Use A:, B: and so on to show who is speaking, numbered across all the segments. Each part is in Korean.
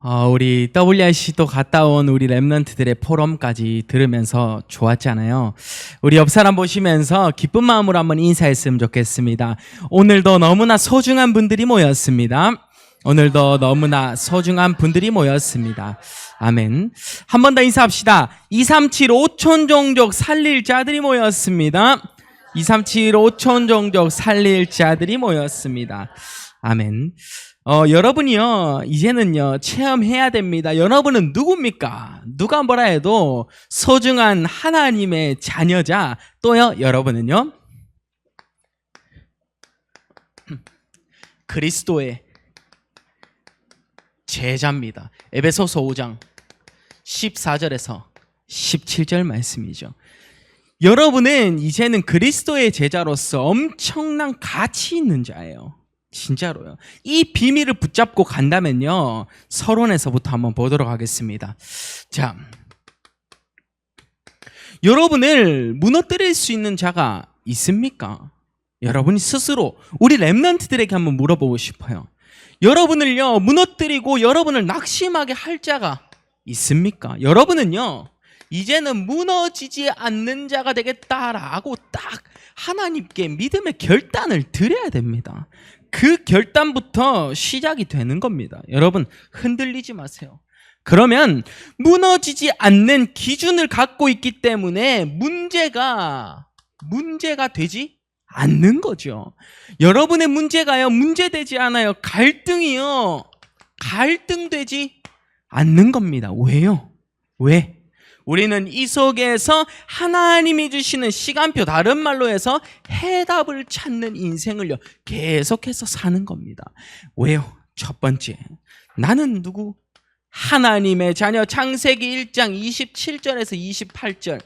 A: 우리 WRC도 갔다 온 우리 랩런트들의 포럼까지 들으면서 좋았잖아요. 우리 옆 사람 보시면서 기쁜 마음으로 한번 인사했으면 좋겠습니다. 오늘도 너무나 소중한 분들이 모였습니다. 오늘도 너무나 소중한 분들이 모였습니다. 아멘. 한 번 더 인사합시다. 237 5촌 종족 살릴 자들이 모였습니다. 237 5촌 종족 살릴 자들이 모였습니다. 아멘. 여러분이요, 이제는요, 체험해야 됩니다. 여러분은 누굽니까? 누가 뭐라 해도 소중한 하나님의 자녀자, 또요, 여러분은요, 그리스도의 제자입니다. 에베소서 5장 14절에서 17절 말씀이죠. 여러분은 이제는 그리스도의 제자로서 엄청난 가치 있는 자예요. 진짜로요. 이 비밀을 붙잡고 간다면요, 서론에서부터 한번 보도록 하겠습니다. 자, 여러분을 무너뜨릴 수 있는 자가 있습니까? 여러분이 스스로 우리 랩런트들에게 한번 물어보고 싶어요. 여러분을요, 무너뜨리고 여러분을 낙심하게 할 자가 있습니까? 여러분은요, 이제는 무너지지 않는 자가 되겠다라고 딱 하나님께 믿음의 결단을 드려야 됩니다. 그 결단부터 시작이 되는 겁니다. 여러분, 흔들리지 마세요. 그러면 무너지지 않는 기준을 갖고 있기 때문에 문제가 되지 않는 거죠. 여러분의 문제가요, 문제되지 않아요. 갈등이요, 갈등되지 않는 겁니다. 왜요? 왜? 우리는 이 속에서 하나님이 주시는 시간표, 다른 말로 해서 해답을 찾는 인생을요, 계속해서 사는 겁니다. 왜요? 첫 번째, 나는 누구? 하나님의 자녀. 창세기 1장 27절에서 28절.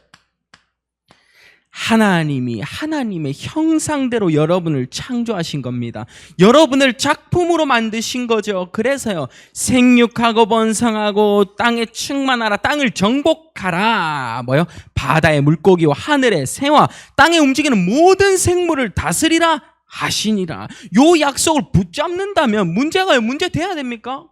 A: 하나님이 하나님의 형상대로 여러분을 창조하신 겁니다. 여러분을 작품으로 만드신 거죠. 그래서요, 생육하고 번성하고 땅에 충만하라, 땅을 정복하라, 바다의 물고기와 하늘의 새와 땅에 움직이는 모든 생물을 다스리라 하시니라. 요 약속을 붙잡는다면 문제가 문제돼야 됩니까?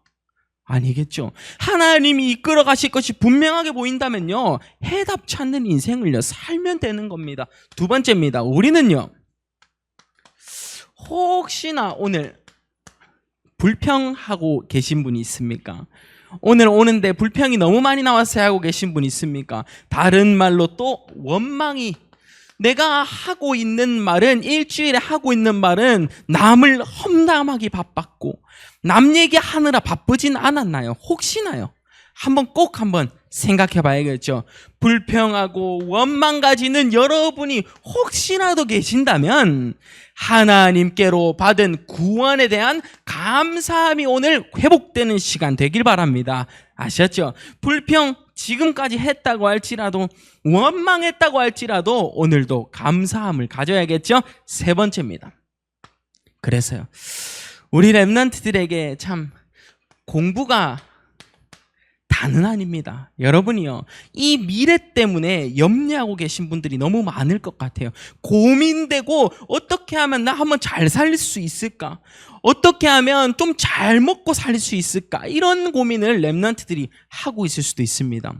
A: 아니겠죠. 하나님이 이끌어 가실 것이 분명하게 보인다면요, 해답 찾는 인생을요, 살면 되는 겁니다. 두 번째입니다. 우리는요, 혹시나 오늘 불평하고 계신 분이 있습니까? 오늘 오는데 불평이 너무 많이 나왔어요 하고 계신 분 있습니까? 다른 말로 또 원망이, 내가 하고 있는 말은, 일주일에 하고 있는 말은 남을 험담하기 바빴고 남 얘기하느라 바쁘진 않았나요? 혹시나요? 꼭 한번 생각해 봐야겠죠. 불평하고 원망 가지는 여러분이 혹시라도 계신다면 하나님께로 받은 구원에 대한 감사함이 오늘 회복되는 시간 되길 바랍니다. 아셨죠? 불평 지금까지 했다고 할지라도, 원망했다고 할지라도 오늘도 감사함을 가져야겠죠? 세 번째입니다. 그래서요, 우리 랩런트들에게 참 공부가 다는 아닙니다. 여러분이요, 이 미래 때문에 염려하고 계신 분들이 너무 많을 것 같아요. 고민되고, 어떻게 하면 나 한번 잘 살 수 있을까? 어떻게 하면 좀 잘 먹고 살 수 있을까? 이런 고민을 랩런트들이 하고 있을 수도 있습니다.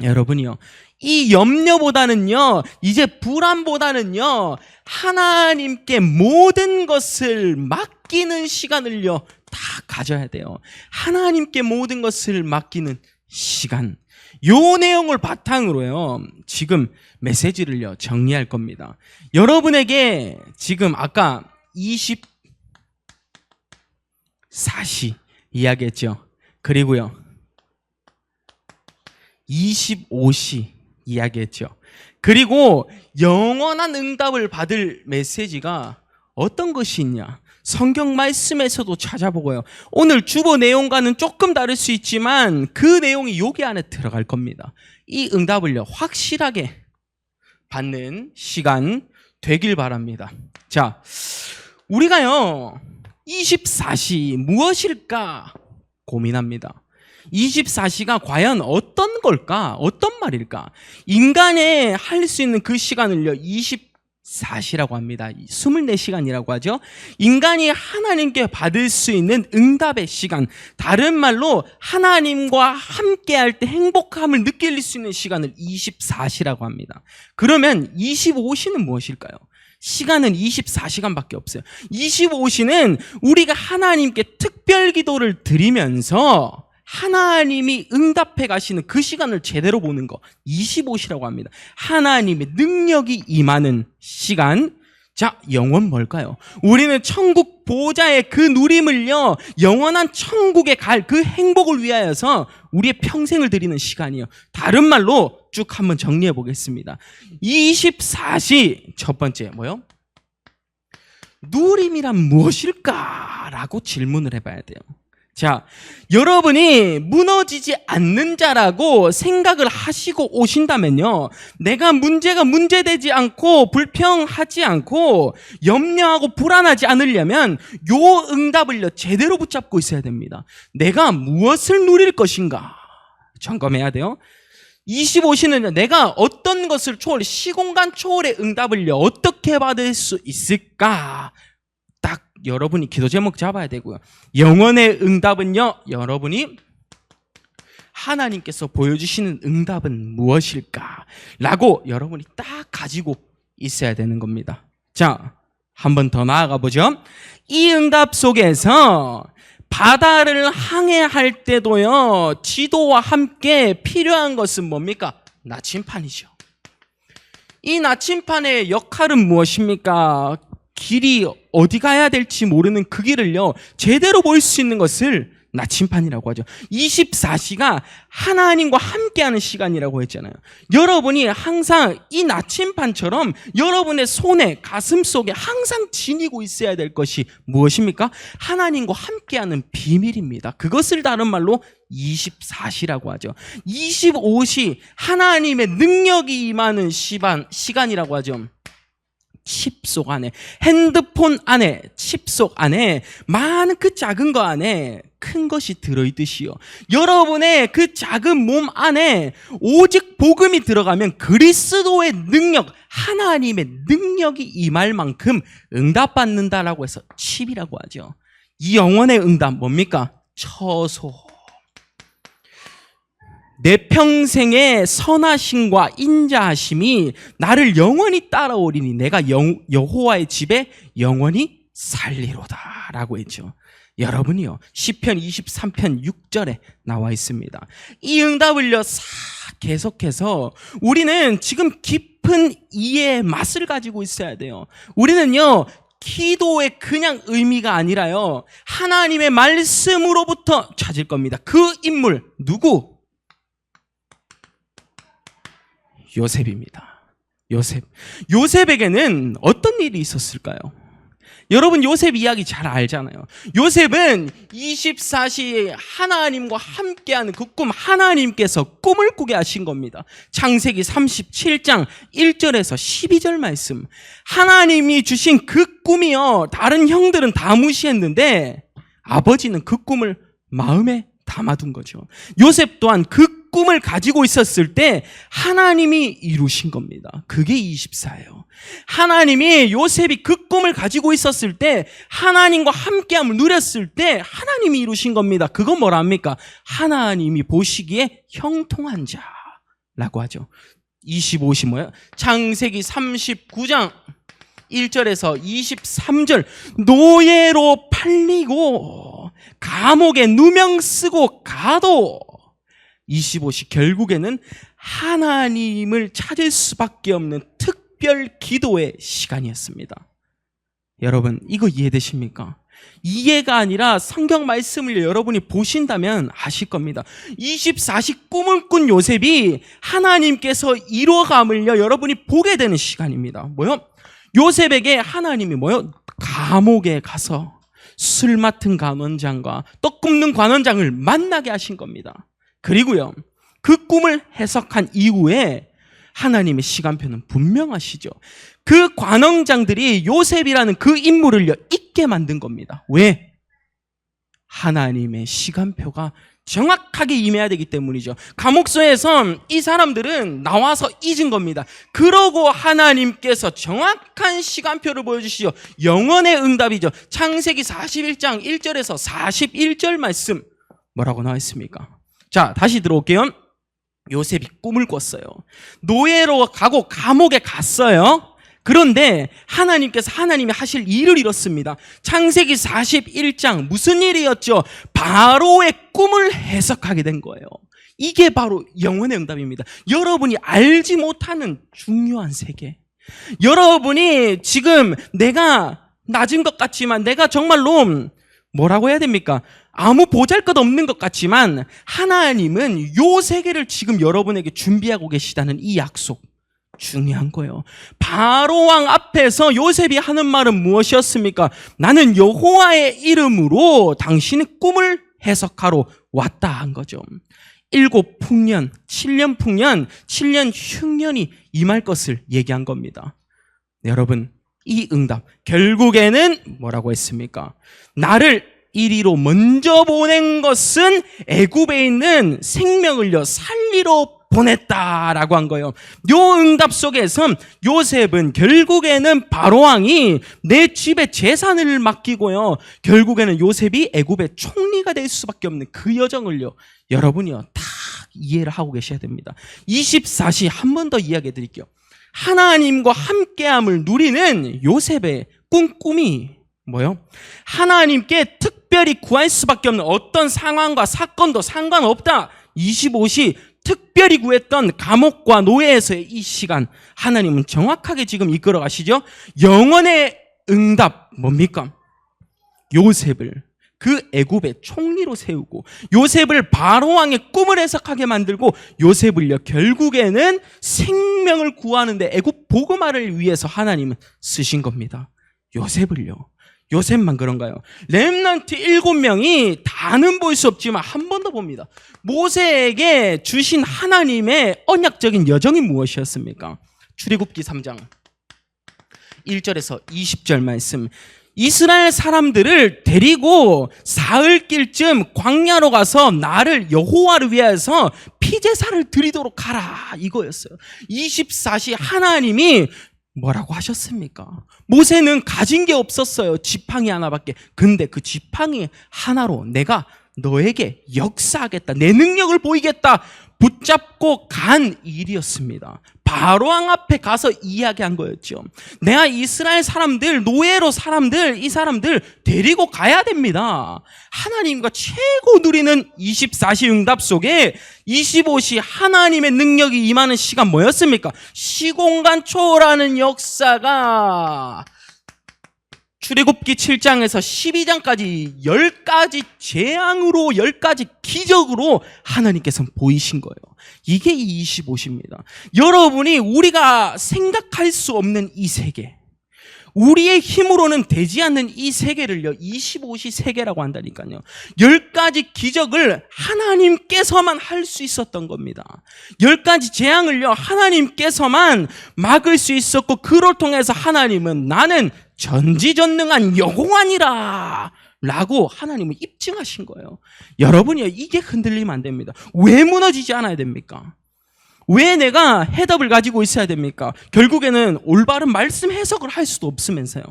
A: 여러분이요, 이 염려보다는요, 이제 불안보다는요, 하나님께 모든 것을 맡기는 시간을요, 다 가져야 돼요. 하나님께 모든 것을 맡기는 시간. 요 내용을 바탕으로요, 지금 메시지를요, 정리할 겁니다. 여러분에게 지금 아까 24시 이야기했죠. 그리고요, 25시 이야기했죠. 그리고 영원한 응답을 받을 메시지가 어떤 것이 있냐? 성경 말씀에서도 찾아보고요, 오늘 주보 내용과는 조금 다를 수 있지만 그 내용이 여기 안에 들어갈 겁니다. 이 응답을요, 확실하게 받는 시간 되길 바랍니다. 자, 우리가요, 24시 무엇일까 고민합니다. 24시가 과연 어떤 걸까? 어떤 말일까? 인간의 할 수 있는 그 시간을요, 24시라고 합니다. 24시간이라고 하죠. 인간이 하나님께 받을 수 있는 응답의 시간, 다른 말로 하나님과 함께할 때 행복함을 느낄 수 있는 시간을 24시라고 합니다. 그러면 25시는 무엇일까요? 시간은 24시간밖에 없어요. 25시는 우리가 하나님께 특별 기도를 드리면서 하나님이 응답해 가시는 그 시간을 제대로 보는 거, 25시라고 합니다. 하나님의 능력이 임하는 시간. 자, 영원 뭘까요? 우리는 천국 보좌의 그 누림을요, 영원한 천국에 갈 그 행복을 위하여서 우리의 평생을 드리는 시간이에요. 다른 말로 쭉 한번 정리해 보겠습니다. 24시 첫 번째 뭐요? 누림이란 무엇일까라고 질문을 해봐야 돼요. 자, 여러분이 무너지지 않는 자라고 생각을 하시고 오신다면요, 내가 문제가 문제되지 않고 불평하지 않고 염려하고 불안하지 않으려면 요 응답을요 제대로 붙잡고 있어야 됩니다. 내가 무엇을 누릴 것인가 점검해야 돼요. 25시는 내가 어떤 것을 초월, 시공간 초월의 응답을요 어떻게 받을 수 있을까, 딱 여러분이 기도 제목 잡아야 되고요. 영원의 응답은요, 여러분이 하나님께서 보여주시는 응답은 무엇일까 라고 여러분이 딱 가지고 있어야 되는 겁니다. 자, 한 번 더 나아가 보죠. 이 응답 속에서 바다를 항해할 때도요, 지도와 함께 필요한 것은 뭡니까? 나침판이죠. 이 나침판의 역할은 무엇입니까? 길이 어디 가야 될지 모르는 그 길을요 제대로 볼 수 있는 것을 나침판이라고 하죠. 24시가 하나님과 함께하는 시간이라고 했잖아요. 여러분이 항상 이 나침판처럼 여러분의 손에, 가슴 속에 항상 지니고 있어야 될 것이 무엇입니까? 하나님과 함께하는 비밀입니다. 그것을 다른 말로 24시라고 하죠. 25시 하나님의 능력이 임하는 시간이라고 하죠. 칩 속 안에, 핸드폰 안에, 칩 속 안에 많은 그 작은 거 안에 큰 것이 들어있듯이요, 여러분의 그 작은 몸 안에 오직 복음이 들어가면 그리스도의 능력, 하나님의 능력이 임할 만큼 응답받는다라고 해서 칩이라고 하죠. 이 영혼의 응답 뭡니까? 처소. 내 평생의 선하심과 인자하심이 나를 영원히 따라오리니 내가 여호와의 집에 영원히 살리로다 라고 했죠. 여러분이요, 시편 23편 6절에 나와 있습니다. 이 응답을요 계속해서 우리는 지금 깊은 이해의 맛을 가지고 있어야 돼요. 우리는요 기도의 그냥 의미가 아니라요, 하나님의 말씀으로부터 찾을 겁니다. 그 인물 누구? 요셉입니다. 요셉에게는 어떤 일이 있었을까요? 여러분 요셉 이야기 잘 알잖아요. 요셉은 24시 하나님과 함께하는 그 꿈, 하나님께서 꿈을 꾸게 하신 겁니다. 창세기 37장 1절에서 12절 말씀, 하나님이 주신 그 꿈이요 다른 형들은 다 무시했는데 아버지는 그 꿈을 마음에 담아둔 거죠. 요셉 또한 그 꿈을 가지고 있었을 때 하나님이 이루신 겁니다. 그게 24예요. 하나님이 요셉이 그 꿈을 가지고 있었을 때, 하나님과 함께함을 누렸을 때 하나님이 이루신 겁니다. 그건 뭐라 합니까? 하나님이 보시기에 형통한 자라고 하죠. 25시 뭐예요? 창세기 39장 1절에서 23절, 노예로 팔리고 감옥에 누명 쓰고 가도 25시 결국에는 하나님을 찾을 수밖에 없는 특별 기도의 시간이었습니다. 여러분 이거 이해되십니까? 이해가 아니라 성경 말씀을 여러분이 보신다면 아실 겁니다. 24시 꿈을 꾼 요셉이 하나님께서 이루어감을요 여러분이 보게 되는 시간입니다. 뭐요? 요셉에게 하나님이 뭐요? 감옥에 가서 술 맡은 관원장과 떡 굽는 관원장을 만나게 하신 겁니다. 그리고요 그 꿈을 해석한 이후에 하나님의 시간표는 분명하시죠. 그 관원장들이 요셉이라는 그 인물을 잊게 만든 겁니다. 왜? 하나님의 시간표가 정확하게 임해야 되기 때문이죠. 감옥소에서 이 사람들은 나와서 잊은 겁니다. 그러고 하나님께서 정확한 시간표를 보여주시죠. 영원의 응답이죠. 창세기 41장 1절에서 41절 말씀 뭐라고 나와 있습니까? 자, 다시 들어올게요. 요셉이 꿈을 꿨어요. 노예로 가고 감옥에 갔어요. 그런데 하나님이 하실 일을 이뤘습니다. 창세기 41장 무슨 일이었죠? 바로의 꿈을 해석하게 된 거예요. 이게 바로 영혼의 응답입니다. 여러분이 알지 못하는 중요한 세계. 여러분이 지금 내가 낮은 것 같지만, 내가 정말로 뭐라고 해야 됩니까? 아무 보잘것없는 것 같지만 하나님은 요 세계를 지금 여러분에게 준비하고 계시다는 이 약속, 중요한 거예요. 바로왕 앞에서 요셉이 하는 말은 무엇이었습니까? 나는 여호와의 이름으로 당신의 꿈을 해석하러 왔다 한 거죠. 7풍년, 7년 풍년, 7년 흉년이 임할 것을 얘기한 겁니다. 여러분, 이 응답 결국에는 뭐라고 했습니까? 나를 이리로 먼저 보낸 것은 애굽에 있는 생명을요 살리러 보냈다라고 한 거예요. 요 응답 속에서 요셉은 결국에는 바로왕이 내 집에 재산을 맡기고요, 결국에는 요셉이 애굽의 총리가 될 수밖에 없는 그 여정을요 여러분이요 다 이해를 하고 계셔야 됩니다. 24시 한 번 더 이야기해 드릴게요. 하나님과 함께함을 누리는 요셉의 꿈이 뭐요? 하나님께 특별히 구할 수밖에 없는 어떤 상황과 사건도 상관없다. 25시 특별히 구했던 감옥과 노예에서의 이 시간, 하나님은 정확하게 지금 이끌어 가시죠. 영원의 응답 뭡니까? 요셉을 그 애굽의 총리로 세우고, 요셉을 바로왕의 꿈을 해석하게 만들고, 요셉을요 결국에는 생명을 구하는데 애굽 복음화를 위해서 하나님은 쓰신 겁니다. 요셉만 그런가요? 렘넌트 7명이 다는 볼 수 없지만 한 번 더 봅니다. 모세에게 주신 하나님의 언약적인 여정이 무엇이었습니까? 출애굽기 3장 1절에서 20절 말씀. 이스라엘 사람들을 데리고 사흘길쯤 광야로 가서 나를 여호와를 위해서 피제사를 드리도록 하라, 이거였어요. 24시 하나님이 뭐라고 하셨습니까? 모세는 가진 게 없었어요. 지팡이 하나밖에. 근데 그 지팡이 하나로 내가 너에게 역사하겠다, 내 능력을 보이겠다, 붙잡고 간 일이었습니다. 바로왕 앞에 가서 이야기한 거였죠. 내가 이스라엘 사람들, 노예로 이 사람들 데리고 가야 됩니다. 하나님과 최고 누리는 24시 응답 속에 25시 하나님의 능력이 임하는 시간 뭐였습니까? 시공간 초월하는 역사가 출애굽기 7장에서 12장까지 10가지 재앙으로, 10가지 기적으로 하나님께서 보이신 거예요. 이게 25시입니다. 여러분이 우리가 생각할 수 없는 이 세계, 우리의 힘으로는 되지 않는 이 세계를요 25시 세계라고 한다니까요. 10가지 기적을 하나님께서만 할 수 있었던 겁니다. 10가지 재앙을요 하나님께서만 막을 수 있었고, 그를 통해서 하나님은 나는 전지전능한 여호와니라 라고 하나님은 입증하신 거예요. 여러분이요 이게 흔들리면 안 됩니다. 왜 무너지지 않아야 됩니까? 왜 내가 해답을 가지고 있어야 됩니까? 결국에는 올바른 말씀 해석을 할 수도 없으면서요.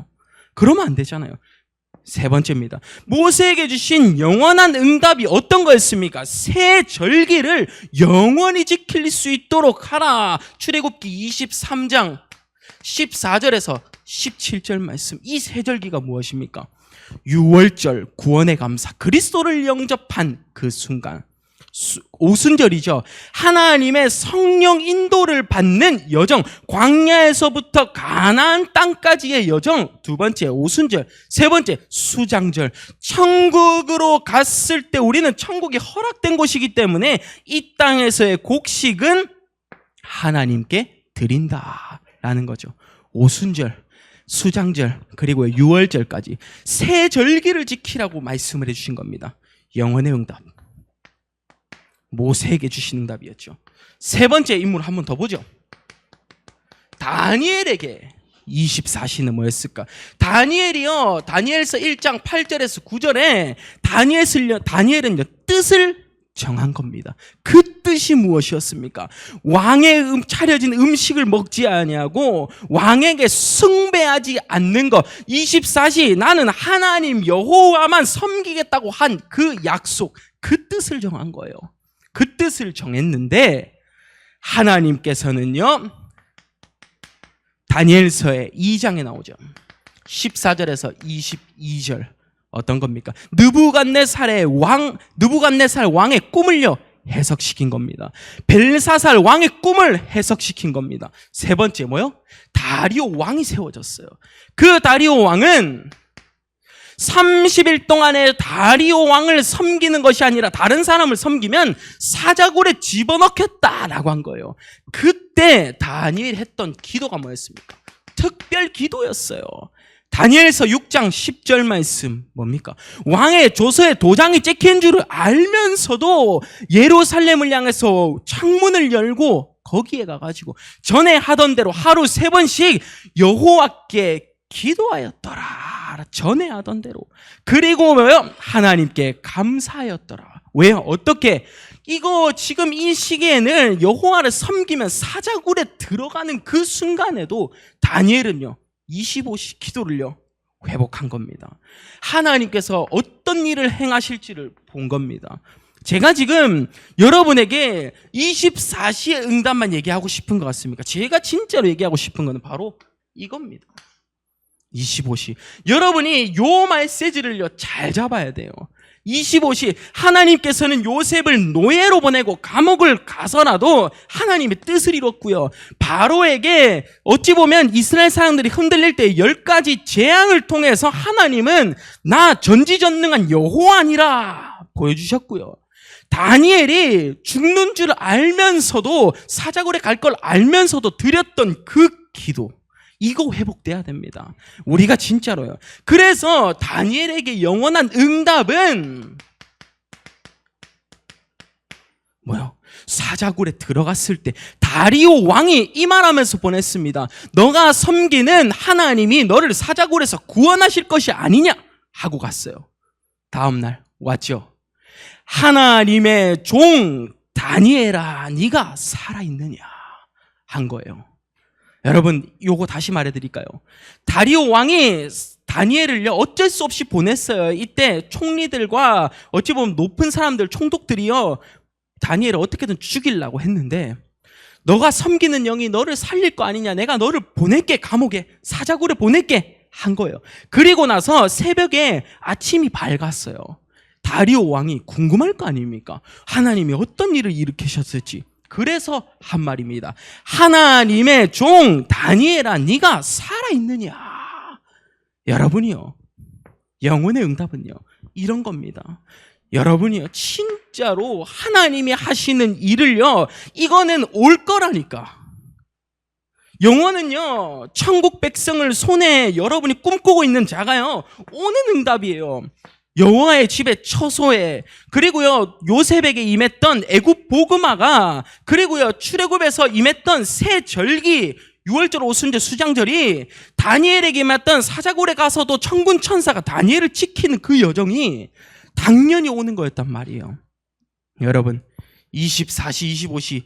A: 그러면 안 되잖아요. 세 번째입니다. 모세에게 주신 영원한 응답이 어떤 거였습니까? 새 절기를 영원히 지킬 수 있도록 하라. 출애굽기 23장 14절에서 17절 말씀. 이 새 절기가 무엇입니까? 유월절, 구원의 감사, 그리스도를 영접한 그 순간. 오순절이죠. 하나님의 성령 인도를 받는 여정, 광야에서부터 가나안 땅까지의 여정. 두 번째 오순절, 세 번째 수장절. 천국으로 갔을 때 우리는 천국이 허락된 곳이기 때문에 이 땅에서의 곡식은 하나님께 드린다라는 거죠. 오순절, 수장절, 그리고 유월절까지 새 절기를 지키라고 말씀을 해주신 겁니다. 영원의 응답, 모세에게 주신 응답이었죠. 세 번째 인물 한 번 더 보죠. 다니엘에게 24시는 뭐였을까? 다니엘이요. 다니엘서 1장 8절에서 9절에 다니엘은요 뜻을 정한 겁니다. 그 뜻이 무엇이었습니까? 왕의 차려진 음식을 먹지 아니하고 왕에게 숭배하지 않는 것. 24시 나는 하나님 여호와만 섬기겠다고 한 그 약속, 그 뜻을 정한 거예요. 그 뜻을 정했는데 하나님께서는요 다니엘서의 2장에 나오죠. 14절에서 22절 어떤 겁니까? 느부갓네살 왕의 꿈을요 해석시킨 겁니다. 벨사살 왕의 꿈을 해석시킨 겁니다. 세 번째 뭐요? 다리오 왕이 세워졌어요. 그 다리오 왕은 30일 동안에 다리오 왕을 섬기는 것이 아니라 다른 사람을 섬기면 사자굴에 집어넣겠다라고 한 거예요. 그때 다니엘이 했던 기도가 뭐였습니까? 특별 기도였어요. 다니엘서 6장 10절 말씀 뭡니까? 왕의 조서에 도장이 찍힌 줄을 알면서도 예루살렘을 향해서 창문을 열고 거기에 가가지고 전에 하던 대로 하루 3번씩 여호와께 기도하였더라. 전에 하던 대로. 그리고 뭐요? 하나님께 감사하였더라. 왜요? 어떻게? 이거 지금 이 시기에는 여호와를 섬기면 사자굴에 들어가는 그 순간에도 다니엘은요 25시 기도를요 회복한 겁니다. 하나님께서 어떤 일을 행하실지를 본 겁니다. 제가 지금 여러분에게 24시의 응답만 얘기하고 싶은 것 같습니까? 제가 진짜로 얘기하고 싶은 것은 바로 이겁니다. 25시. 여러분이 요 메시지를요 잘 잡아야 돼요. 25시. 하나님께서는 요셉을 노예로 보내고 감옥을 가서라도 하나님의 뜻을 이뤘고요. 바로에게 어찌 보면 이스라엘 사람들이 흔들릴 때 10가지 재앙을 통해서 하나님은 나 전지전능한 여호와니라 보여주셨고요. 다니엘이 죽는 줄 알면서도 사자굴에 갈 걸 알면서도 드렸던 그 기도, 이거 회복돼야 됩니다. 우리가 진짜로요. 그래서 다니엘에게 영원한 응답은 뭐요? 사자굴에 들어갔을 때 다리오 왕이 이 말하면서 보냈습니다. 너가 섬기는 하나님이 너를 사자굴에서 구원하실 것이 아니냐 하고 갔어요. 다음 날 왔죠. 하나님의 종 다니엘아 네가 살아있느냐 한 거예요. 여러분 요거 다시 말해드릴까요? 다리오 왕이 다니엘을요 어쩔 수 없이 보냈어요. 이때 총리들과 어찌 보면 높은 사람들, 총독들이요 다니엘을 어떻게든 죽이려고 했는데 너가 섬기는 영이 너를 살릴 거 아니냐, 내가 너를 보낼게, 감옥에 사자굴에 보낼게 한 거예요. 그리고 나서 새벽에 아침이 밝았어요. 다리오 왕이 궁금할 거 아닙니까? 하나님이 어떤 일을 일으키셨을지. 그래서 한 말입니다. 하나님의 종 다니엘아 네가 살아있느냐. 여러분이요 영혼의 응답은요 이런 겁니다. 여러분이요 진짜로 하나님이 하시는 일을요 이거는 올 거라니까. 영혼은요 천국 백성을 손에 여러분이 꿈꾸고 있는 자가요 오는 응답이에요. 여호와의 집에 처소에, 그리고요 요셉에게 임했던 애굽 보그마가, 그리고요 출애굽에서 임했던 새 절기, 유월절, 오순절, 수장절이, 다니엘에게 임했던 사자굴에 가서도 천군 천사가 다니엘을 지키는 그 여정이 당연히 오는 거였단 말이에요. 여러분 24시 25시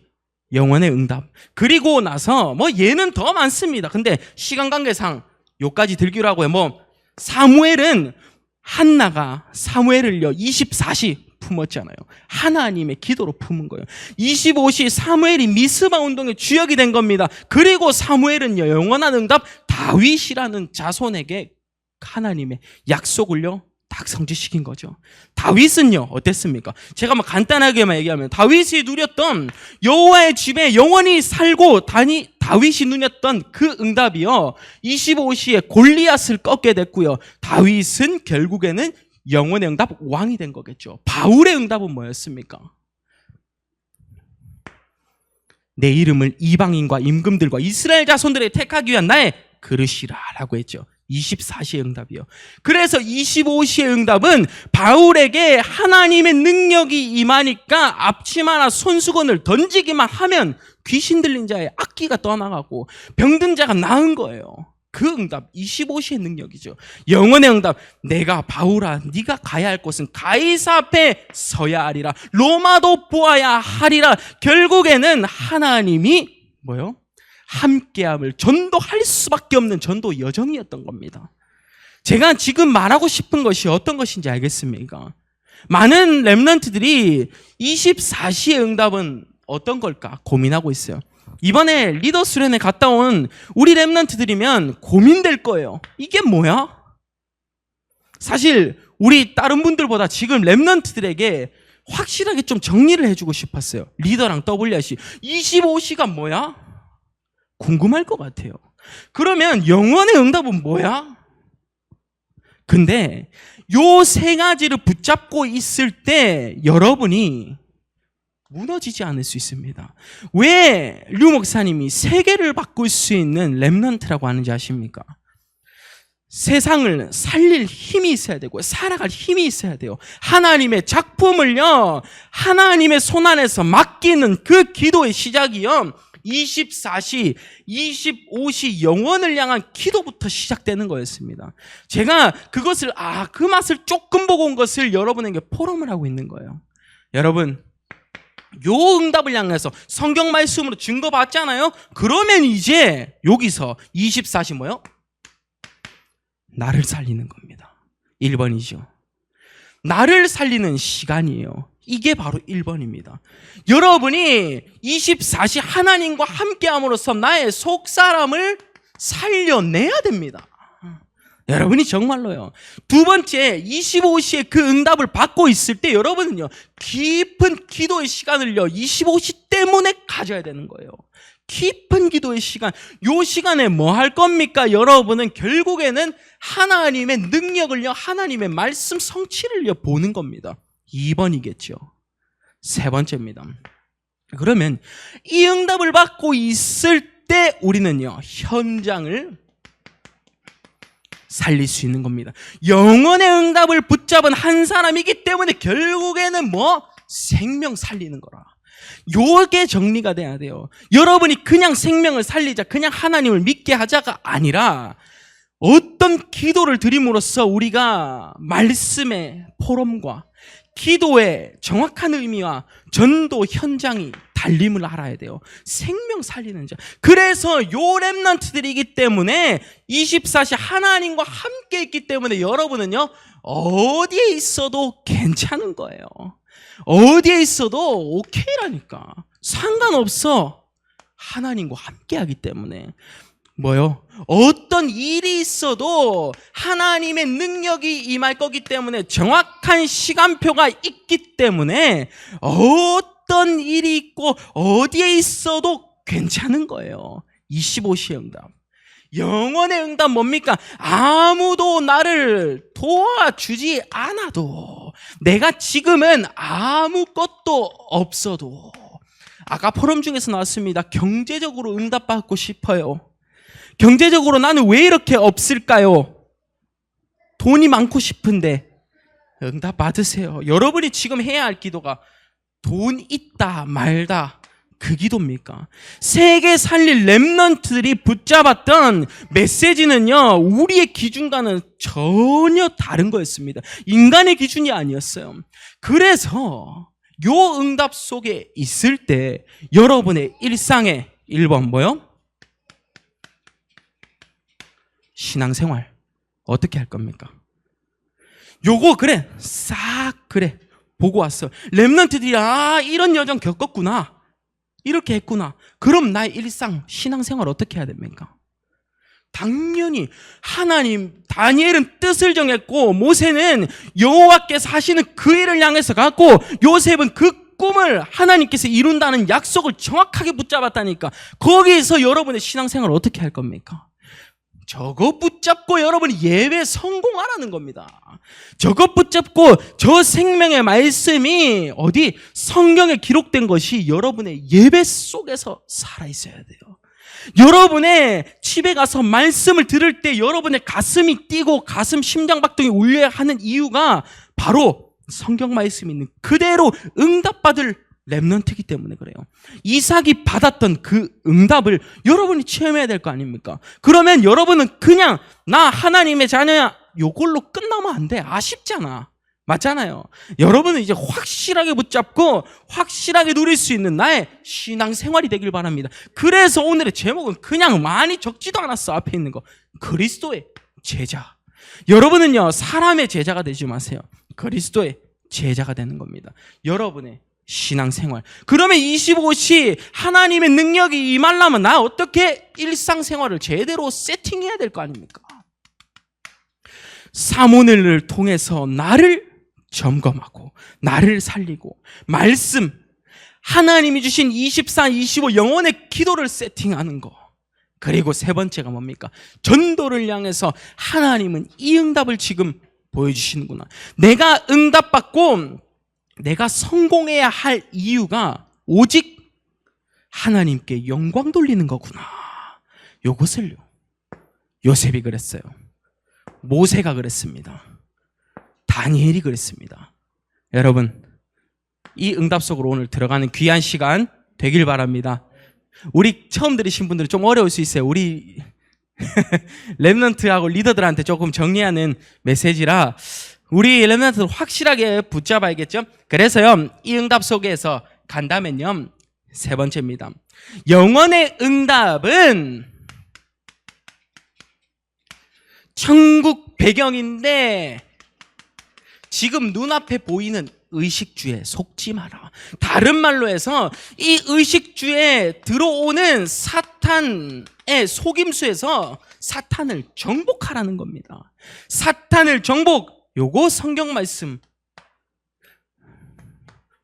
A: 영원의 응답. 그리고 나서 뭐 얘는 더 많습니다. 근데 시간 관계상 요까지 들기로 하고요. 사무엘은 한나가 사무엘을요 24시 품었잖아요. 하나님의 기도로 품은 거예요. 25시 사무엘이 미스바 운동의 주역이 된 겁니다. 그리고 사무엘은요 영원한 응답 다윗이라는 자손에게 하나님의 약속을요 딱 성취시킨 거죠. 다윗은요 어땠습니까? 제가 간단하게만 얘기하면 다윗이 누렸던 여호와의 집에 영원히 살고 다윗이 누렸던 그 응답이요 25시에 골리앗을 꺾게 됐고요. 다윗은 결국에는 영원의 응답 왕이 된 거겠죠. 바울의 응답은 뭐였습니까? 내 이름을 이방인과 임금들과 이스라엘 자손들에 택하기 위한 나의 그릇이라 라고 했죠. 24시의 응답이요. 그래서 25시의 응답은 바울에게 하나님의 능력이 임하니까 앞치마나 손수건을 던지기만 하면 귀신 들린 자의 악기가 떠나가고 병든 자가 나은 거예요. 그 응답 25시의 능력이죠. 영원의 응답. 내가 바울아 네가 가야 할 곳은 가이사 앞에 서야 하리라. 로마도 보아야 하리라. 결국에는 하나님이 뭐요? 함께함을 전도할 수밖에 없는 전도 여정이었던 겁니다. 제가 지금 말하고 싶은 것이 어떤 것인지 알겠습니까? 많은 렘넌트들이 24시의 응답은 어떤 걸까 고민하고 있어요. 이번에 리더 수련회 갔다 온 우리 렘넌트들이면 고민될 거예요. 이게 뭐야? 사실 우리 다른 분들보다 지금 렘넌트들에게 확실하게 좀 정리를 해주고 싶었어요. 리더랑 WRC 25시간 뭐야? 궁금할 것 같아요. 그러면 영원의 응답은 뭐야? 근데 요 세 가지를 붙잡고 있을 때 여러분이 무너지지 않을 수 있습니다. 왜 류 목사님이 세계를 바꿀 수 있는 렘넌트라고 하는지 아십니까? 세상을 살릴 힘이 있어야 되고 살아갈 힘이 있어야 돼요. 하나님의 작품을요, 하나님의 손안에서 맡기는 그 기도의 시작이요, 24시, 25시 영원을 향한 기도부터 시작되는 거였습니다. 제가 그것을 그 맛을 조금 보고 온 것을 여러분에게 포럼을 하고 있는 거예요. 여러분, 요 응답을 향해서 성경 말씀으로 증거 받잖아요. 그러면 이제 여기서 24시 뭐요? 나를 살리는 겁니다. 1번이죠. 나를 살리는 시간이에요. 이게 바로 1번입니다. 여러분이 24시 하나님과 함께함으로써 나의 속사람을 살려내야 됩니다. 여러분이 정말로요. 두 번째, 25시에 그 응답을 받고 있을 때 여러분은요, 깊은 기도의 시간을요, 25시 때문에 가져야 되는 거예요. 깊은 기도의 시간. 요 시간에 뭐 할 겁니까? 여러분은 결국에는 하나님의 능력을요, 하나님의 말씀 성취를요, 보는 겁니다. 2번이겠죠. 세 번째입니다. 그러면 이 응답을 받고 있을 때 우리는요, 현장을 살릴 수 있는 겁니다. 영원의 응답을 붙잡은 한 사람이기 때문에 결국에는 뭐? 생명 살리는 거라. 요게 정리가 돼야 돼요. 여러분이 그냥 생명을 살리자, 그냥 하나님을 믿게 하자가 아니라 어떤 기도를 드림으로써 우리가 말씀의 포럼과 기도의 정확한 의미와 전도 현장이 달림을 알아야 돼요. 생명 살리는 자. 그래서 요 렘넌트들이기 때문에 24시 하나님과 함께 있기 때문에 여러분은요, 어디에 있어도 괜찮은 거예요. 어디에 있어도 오케이라니까. 상관없어. 하나님과 함께 하기 때문에. 뭐요? 어떤 일이 있어도 하나님의 능력이 임할 거기 때문에, 정확한 시간표가 있기 때문에 어떤 일이 있고 어디에 있어도 괜찮은 거예요. 25시의 응답. 영원의 응답 뭡니까? 아무도 나를 도와주지 않아도, 내가 지금은 아무것도 없어도, 아까 포럼 중에서 나왔습니다. 경제적으로 응답받고 싶어요. 경제적으로 나는 왜 이렇게 없을까요? 돈이 많고 싶은데. 응답 받으세요. 여러분이 지금 해야 할 기도가 돈 있다 말다, 그 기도입니까? 세계 살릴 렘넌트들이 붙잡았던 메시지는요, 우리의 기준과는 전혀 다른 거였습니다. 인간의 기준이 아니었어요. 그래서 요 응답 속에 있을 때 여러분의 일상에 1번 뭐요? 신앙생활 어떻게 할 겁니까? 요거 그래 싹 그래 보고 왔어. 렘넌트들이 이런 여정 겪었구나, 이렇게 했구나. 그럼 나의 일상 신앙생활 어떻게 해야 됩니까? 당연히 하나님, 다니엘은 뜻을 정했고 모세는 여호와께서 하시는 그 일을 향해서 갔고 요셉은 그 꿈을 하나님께서 이룬다는 약속을 정확하게 붙잡았다니까. 거기에서 여러분의 신앙생활 어떻게 할 겁니까? 저거 붙잡고 여러분이 예배 성공하라는 겁니다. 저거 붙잡고 저 생명의 말씀이 어디 성경에 기록된 것이 여러분의 예배 속에서 살아있어야 돼요. 여러분의 집에 가서 말씀을 들을 때 여러분의 가슴이 뛰고 가슴 심장박동이 울려야 하는 이유가 바로 성경 말씀이 있는 그대로 응답받을 렘넌트이기 때문에 그래요. 이삭이 받았던 그 응답을 여러분이 체험해야 될 거 아닙니까? 그러면 여러분은 그냥 나 하나님의 자녀야 요걸로 끝나면 안 돼. 아쉽잖아. 맞잖아요. 여러분은 이제 확실하게 붙잡고 확실하게 누릴 수 있는 나의 신앙생활이 되길 바랍니다. 그래서 오늘의 제목은 그냥 많이 적지도 않았어. 앞에 있는 거. 그리스도의 제자. 여러분은요, 사람의 제자가 되지 마세요. 그리스도의 제자가 되는 겁니다. 여러분의 신앙생활. 그러면 25시 하나님의 능력이 임하려면 나 어떻게 일상생활을 제대로 세팅해야 될 거 아닙니까? 사모엘을 통해서 나를 점검하고 나를 살리고 말씀, 하나님이 주신 24, 25 영혼의 기도를 세팅하는 거. 그리고 세 번째가 뭡니까? 전도를 향해서 하나님은 이 응답을 지금 보여주시는구나. 내가 응답받고 내가 성공해야 할 이유가 오직 하나님께 영광 돌리는 거구나. 요것을요, 요셉이 그랬어요. 모세가 그랬습니다. 다니엘이 그랬습니다. 여러분, 이 응답 속으로 오늘 들어가는 귀한 시간 되길 바랍니다. 우리 처음 들으신 분들은 좀 어려울 수 있어요. 우리 렘넌트하고 리더들한테 조금 정리하는 메시지라 우리 렘넌트를 확실하게 붙잡아야겠죠. 그래서요, 이 응답 속에서 간다면요, 세 번째입니다. 영원의 응답은 천국 배경인데 지금 눈앞에 보이는 의식주에 속지 마라. 다른 말로 해서 이 의식주에 들어오는 사탄의 속임수에서 사탄을 정복하라는 겁니다. 사탄을 정복. 요거 성경 말씀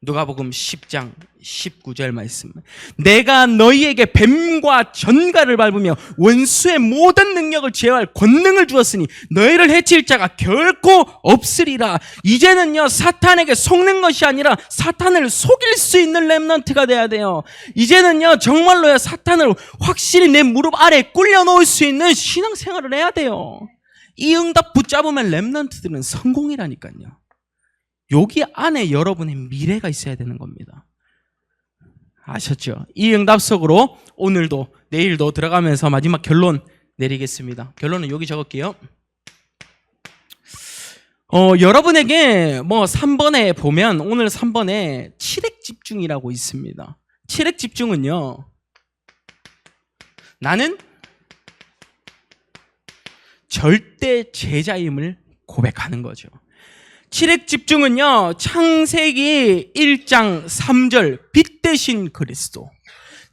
A: 누가복음 10장 19절 말씀. 내가 너희에게 뱀과 전갈을 밟으며 원수의 모든 능력을 제어할 권능을 주었으니 너희를 해칠 자가 결코 없으리라. 이제는요, 사탄에게 속는 것이 아니라 사탄을 속일 수 있는 렘넌트가 돼야 돼요. 이제는요, 정말로요, 사탄을 확실히 내 무릎 아래에 꿀려 놓을 수 있는 신앙생활을 해야 돼요. 이 응답 붙잡으면 렘넌트들은 성공이라니까요. 여기 안에 여러분의 미래가 있어야 되는 겁니다. 아셨죠? 이 응답 속으로 오늘도 내일도 들어가면서 마지막 결론 내리겠습니다. 결론은 여기 적을게요. 여러분에게 3번에 보면 오늘 3번에 칠핵 집중이라고 있습니다. 칠핵 집중은요, 나는 절대 제자임을 고백하는 거죠. 칠핵 집중은요, 창세기 1장 3절 빛 대신 그리스도,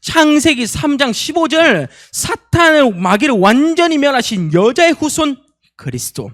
A: 창세기 3장 15절 사탄의 마귀를 완전히 멸하신 여자의 후손 그리스도,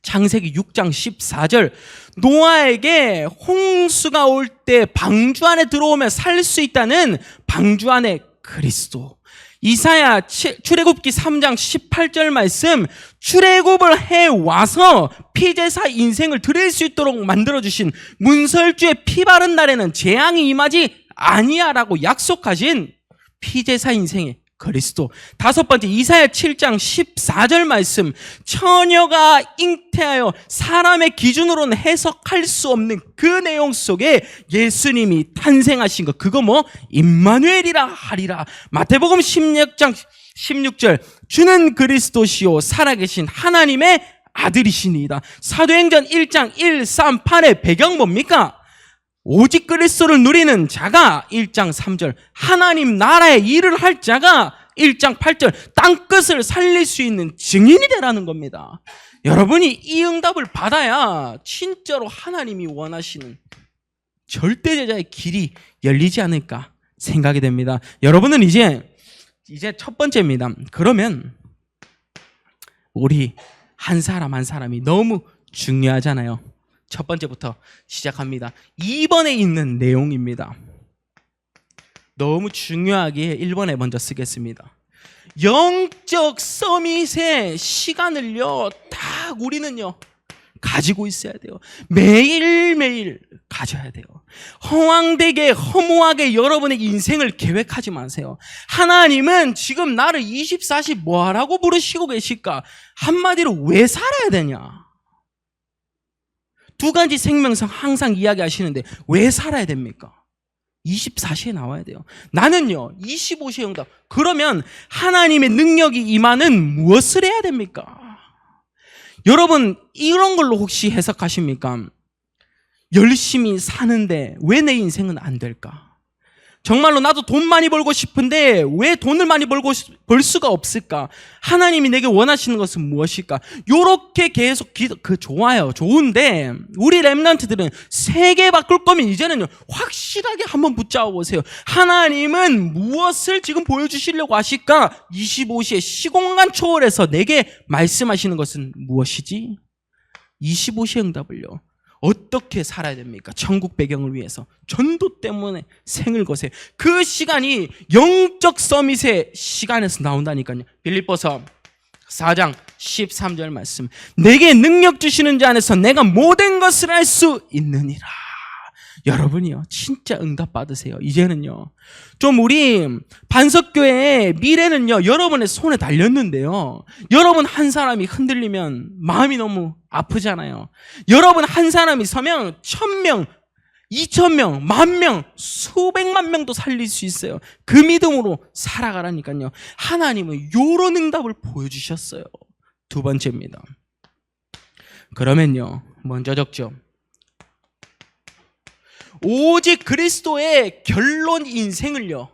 A: 창세기 6장 14절 노아에게 홍수가 올 때 방주 안에 들어오면 살 수 있다는 방주 안에 그리스도, 이사야 출애굽기 3장 18절 말씀, 출애굽을 해와서 피제사 인생을 드릴 수 있도록 만들어주신 문설주의 피 바른 날에는 재앙이 임하지 아니야라고 약속하신 피제사 인생의 그리스도. 다섯 번째, 이사야 7장 14절 말씀, 처녀가 잉태하여 사람의 기준으로는 해석할 수 없는 그 내용 속에 예수님이 탄생하신 것, 그거 임마누엘이라 하리라. 마태복음 16장 16절, 주는 그리스도시요 살아계신 하나님의 아들이시니이다. 사도행전 1장 1, 3, 8의 배경 뭡니까? 오직 그리스도를 누리는 자가 1장 3절, 하나님 나라의 일을 할 자가 1장 8절, 땅끝을 살릴 수 있는 증인이 되라는 겁니다. 여러분이 이 응답을 받아야 진짜로 하나님이 원하시는 절대 제자의 길이 열리지 않을까 생각이 됩니다. 여러분은 이제 첫 번째입니다. 그러면 우리 한 사람 한 사람이 너무 중요하잖아요. 첫 번째부터 시작합니다. 2번에 있는 내용입니다. 너무 중요하게 1번에 먼저 쓰겠습니다. 영적 서밋의 시간을요, 딱 우리는요 가지고 있어야 돼요. 매일매일 가져야 돼요. 허황되게 허무하게 여러분의 인생을 계획하지 마세요. 하나님은 지금 나를 24시 뭐하라고 부르시고 계실까? 한마디로 왜 살아야 되냐? 두 가지 생명성 항상 이야기하시는데 왜 살아야 됩니까? 24시에 나와야 돼요. 나는요 25시에 응답. 그러면 하나님의 능력이 임하는 무엇을 해야 됩니까? 여러분 이런 걸로 혹시 해석하십니까? 열심히 사는데 왜 내 인생은 안 될까? 정말로 나도 돈 많이 벌고 싶은데 왜 돈을 많이 벌 수가 없을까? 하나님이 내게 원하시는 것은 무엇일까? 요렇게 계속 좋아요. 좋은데 우리 렘넌트들은 세계 바꿀 거면 이제는요 확실하게 한번 붙잡아 보세요. 하나님은 무엇을 지금 보여주시려고 하실까? 25시에 시공간 초월해서 내게 말씀하시는 것은 무엇이지? 25시의 응답을요 어떻게 살아야 됩니까? 천국 배경을 위해서 전도 때문에 생을 거세요. 그 시간이 영적 서밋의 시간에서 나온다니까요. 빌립보서 4장 13절 말씀. 내게 능력 주시는 자 안에서 내가 모든 것을 할 수 있느니라. 여러분이요 진짜 응답 받으세요. 이제는요 좀 우리 반석교회의 미래는요 여러분의 손에 달렸는데요, 여러분 한 사람이 흔들리면 마음이 너무 아프잖아요. 여러분 한 사람이 서면 1000명 2000명, 10,000명, 수백만 명도 살릴 수 있어요. 그 믿음으로 살아가라니까요. 하나님은 요런 응답을 보여주셨어요. 두 번째입니다. 그러면요 먼저 적죠. 오직 그리스도의 결론 인생을요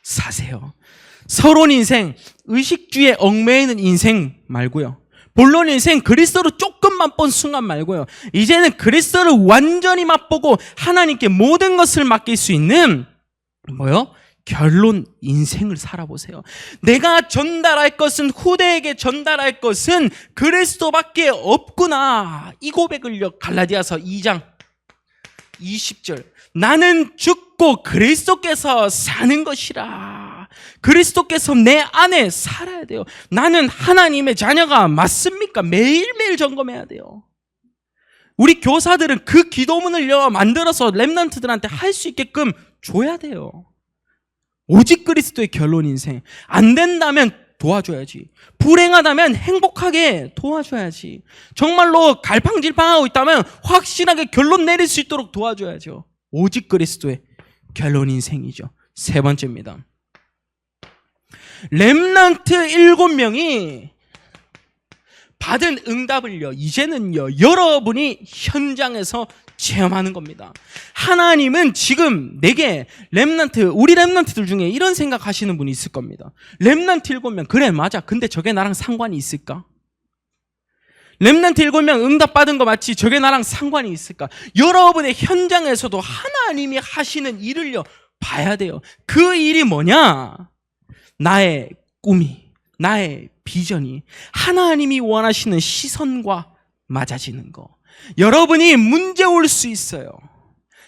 A: 사세요. 서론 인생, 의식주의에 얽매이는 인생 말고요, 본론 인생, 그리스도로 조금 맛본 순간 말고요, 이제는 그리스도를 완전히 맛보고 하나님께 모든 것을 맡길 수 있는 결론 인생을 살아보세요. 내가 전달할 것은, 후대에게 전달할 것은 그리스도밖에 없구나. 이 고백을요 갈라디아서 2장 20절. 나는 죽고 그리스도께서 사는 것이라. 그리스도께서 내 안에 살아야 돼요. 나는 하나님의 자녀가 맞습니까? 매일매일 점검해야 돼요. 우리 교사들은 그 기도문을요 만들어서 렘넌트들한테 할 수 있게끔 줘야 돼요. 오직 그리스도의 결론 인생. 안 된다면 도와줘야지. 불행하다면 행복하게 도와줘야지. 정말로 갈팡질팡하고 있다면 확실하게 결론 내릴 수 있도록 도와줘야죠. 오직 그리스도의 결론 인생이죠. 세 번째입니다. 렘넌트 7명이 받은 응답을요 이제는요 여러분이 현장에서 체험하는 겁니다. 하나님은 지금 내게 우리 렘넌트들 중에 이런 생각하시는 분이 있을 겁니다. 렘넌트 7명 그래 맞아. 근데 저게 나랑 상관이 있을까? 렘넌트 7명 응답 받은 거 맞지? 저게 나랑 상관이 있을까? 여러분의 현장에서도 하나님이 하시는 일을요 봐야 돼요. 그 일이 뭐냐? 나의 꿈이, 나의 비전이 하나님이 원하시는 시선과 맞아지는 거. 여러분이 문제 올 수 있어요.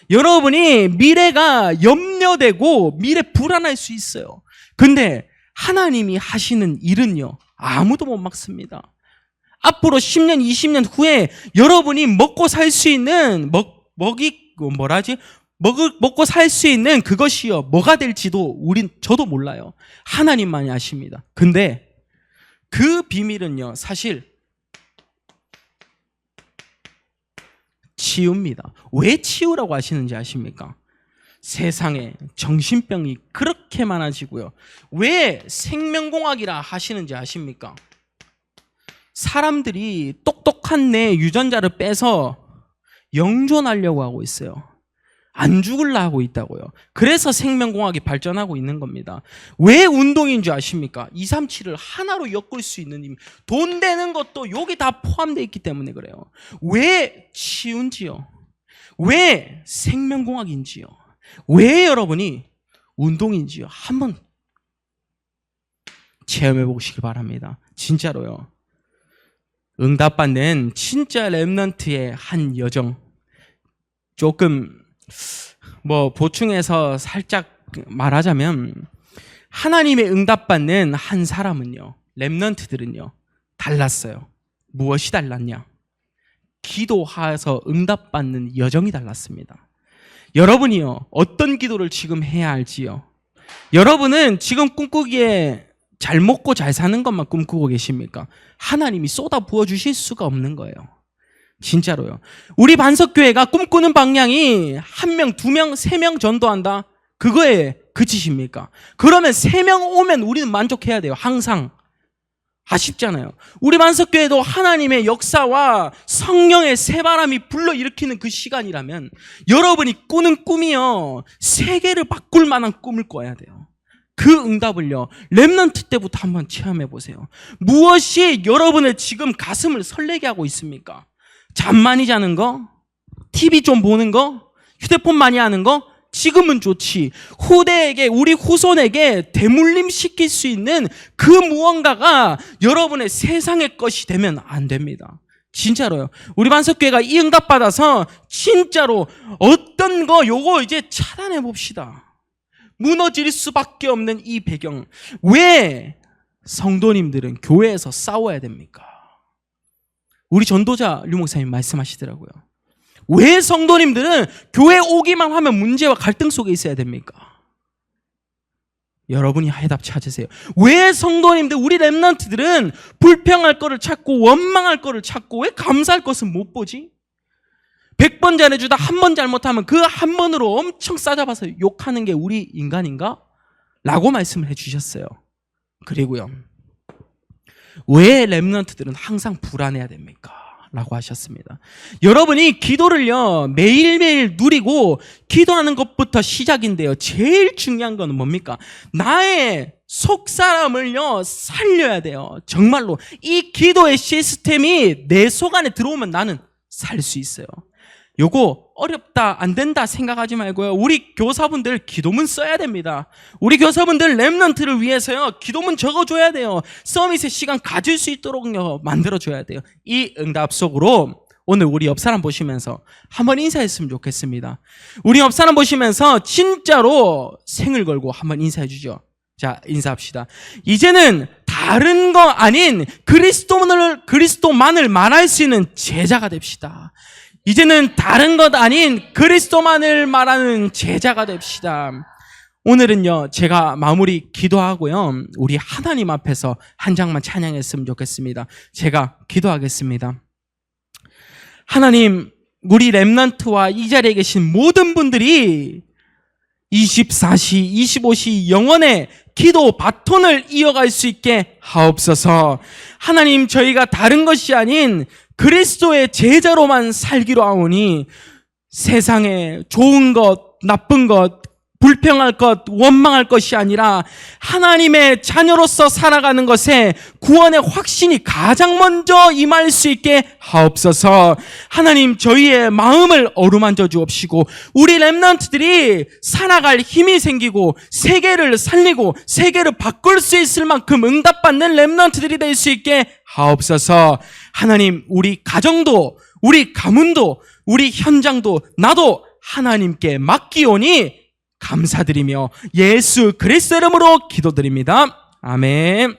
A: 여러분이 미래가 염려되고 미래 불안할 수 있어요. 근데 하나님이 하시는 일은요 아무도 못 막습니다. 앞으로 10년, 20년 후에 여러분이 먹고 살 수 있는 먹고 살 수 있는 그것이요 뭐가 될지도 저도 몰라요. 하나님만이 아십니다. 근데 그 비밀은요 사실 치유입니다. 왜 치유라고 하시는지 아십니까? 세상에 정신병이 그렇게 많아지고요. 왜 생명공학이라 하시는지 아십니까? 사람들이 똑똑한 내 유전자를 빼서 영존하려고 하고 있어요. 안 죽으려 하고 있다고요. 그래서 생명공학이 발전하고 있는 겁니다. 왜 운동인 줄 아십니까? 237을 하나로 엮을 수 있는 힘, 돈 되는 것도 여기 다 포함되어 있기 때문에 그래요. 왜 치유인지요? 왜 생명공학인지요? 왜 여러분이 운동인지요? 한번 체험해 보시기 바랍니다. 진짜로요. 응답받는 진짜 렘넌트의 한 여정, 조금 보충해서 살짝 말하자면 하나님의 응답받는 한 사람은요 렘넌트들은요 달랐어요. 무엇이 달랐냐? 기도하여서 응답받는 여정이 달랐습니다. 여러분이요 어떤 기도를 지금 해야 할지요? 여러분은 지금 꿈꾸기에 잘 먹고 잘 사는 것만 꿈꾸고 계십니까? 하나님이 쏟아 부어주실 수가 없는 거예요. 진짜로요. 우리 반석교회가 꿈꾸는 방향이 1명, 2명, 3명 전도한다? 그거에 그치십니까? 그러면 3명 오면 우리는 만족해야 돼요. 항상. 아쉽잖아요. 우리 반석교회도 하나님의 역사와 성령의 새바람이 불러일으키는 그 시간이라면 여러분이 꾸는 꿈이요, 세계를 바꿀 만한 꿈을 꿔야 돼요. 그 응답을요, 렘넌트 때부터 한번 체험해 보세요. 무엇이 여러분의 지금 가슴을 설레게 하고 있습니까? 잠 많이 자는 거? TV 좀 보는 거? 휴대폰 많이 하는 거? 지금은 좋지. 후대에게, 우리 후손에게 대물림 시킬 수 있는 그 무언가가 여러분의 세상의 것이 되면 안 됩니다. 진짜로요. 우리 반석교회가 이 응답 받아서 진짜로 어떤 거 요거 이제 차단해 봅시다. 무너질 수밖에 없는 이 배경. 왜 성도님들은 교회에서 싸워야 됩니까? 우리 전도자 류 목사님 말씀하시더라고요. 왜 성도님들은 교회 오기만 하면 문제와 갈등 속에 있어야 됩니까? 여러분이 해답 찾으세요. 왜 성도님들, 우리 렘넌트들은 불평할 거를 찾고 원망할 거를 찾고 왜 감사할 것은 못 보지? 100번 잘해주다 한 번 잘못하면 그 한 번으로 엄청 싸잡아서 욕하는 게 우리 인간인가? 라고 말씀을 해주셨어요. 그리고요, 왜 렘넌트들은 항상 불안해야 됩니까? 라고 하셨습니다. 여러분이 기도를요, 매일매일 누리고 기도하는 것부터 시작인데요, 제일 중요한 건 뭡니까? 나의 속사람을요 살려야 돼요. 정말로 이 기도의 시스템이 내 속 안에 들어오면 나는 살 수 있어요. 요거 어렵다, 안 된다 생각하지 말고요, 우리 교사분들 기도문 써야 됩니다. 우리 교사분들 렘넌트를 위해서요 기도문 적어줘야 돼요. 서밋의 시간 가질 수 있도록요 만들어줘야 돼요. 이 응답 속으로 오늘 우리 옆 사람 보시면서 한번 인사했으면 좋겠습니다. 우리 옆 사람 보시면서 진짜로 생을 걸고 한번 인사해 주죠. 자, 인사합시다. 이제는 다른 거 아닌 그리스도만을 말할 수 있는 제자가 됩시다. 이제는 다른 것 아닌 그리스도만을 말하는 제자가 됩시다. 오늘은요, 제가 마무리 기도하고요, 우리 하나님 앞에서 한 장만 찬양했으면 좋겠습니다. 제가 기도하겠습니다. 하나님, 우리 렘넌트와 이 자리에 계신 모든 분들이 24시, 25시 영원의 기도 바톤을 이어갈 수 있게 하옵소서. 하나님, 저희가 다른 것이 아닌 그리스도의 제자로만 살기로 하오니 세상에 좋은 것, 나쁜 것, 불평할 것, 원망할 것이 아니라 하나님의 자녀로서 살아가는 것에 구원의 확신이 가장 먼저 임할 수 있게 하옵소서. 하나님, 저희의 마음을 어루만져 주옵시고 우리 렘넌트들이 살아갈 힘이 생기고 세계를 살리고 세계를 바꿀 수 있을 만큼 응답받는 렘넌트들이 될 수 있게 하옵소서. 하나님, 우리 가정도, 우리 가문도, 우리 현장도, 나도 하나님께 맡기오니 감사드리며 예수 그리스도 이름으로 기도드립니다. 아멘.